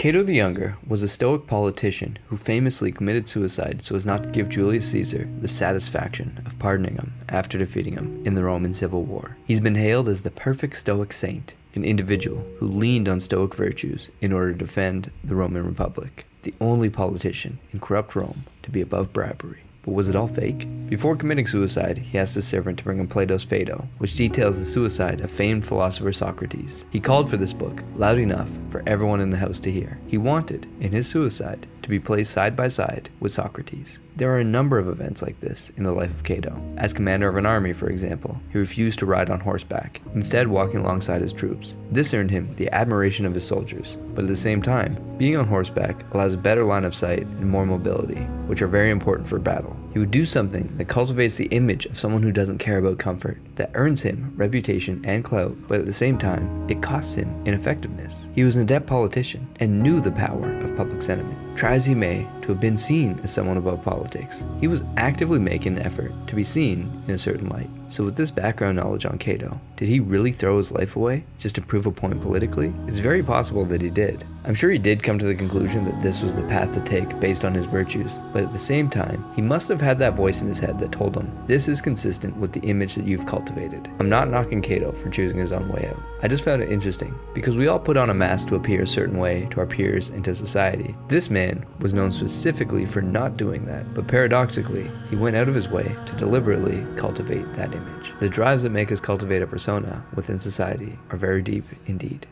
Cato the Younger was a Stoic politician who famously committed suicide so as not to give Julius Caesar the satisfaction of pardoning him after defeating him in the Roman Civil War. He's been hailed as the perfect Stoic saint, an individual who leaned on Stoic virtues in order to defend the Roman Republic, the only politician in corrupt Rome to be above bribery. But was it all fake? Before committing suicide, he asked his servant to bring him Plato's Phaedo, which details the suicide of famed philosopher Socrates. He called for this book loud enough for everyone in the house to hear. He wanted, in his suicide, to be placed side by side with Socrates. There are a number of events like this in the life of Cato. As commander of an army, for example, he refused to ride on horseback, instead walking alongside his troops. This earned him the admiration of his soldiers, but at the same time, being on horseback allows a better line of sight and more mobility, which are very important for battle. He would do something that cultivates the image of someone who doesn't care about comfort, that earns him reputation and clout, but at the same time, it costs him in effectiveness. He was an adept politician and knew the power of public sentiment. Try as he may to have been seen as someone above politics, he was actively making an effort to be seen in a certain light. So with this background knowledge on Cato, did he really throw his life away just to prove a point politically? It's very possible that he did. I'm sure he did come to the conclusion that this was the path to take based on his virtues, but at the same time, he must have had that voice in his head that told him, this is consistent with the image that you've cultivated. I'm not knocking Cato for choosing his own way out. I just found it interesting, because we all put on a mask to appear a certain way to our peers and to society. This man was known specifically for not doing that, but paradoxically, he went out of his way to deliberately cultivate that image. The drives that make us cultivate a persona within society are very deep indeed.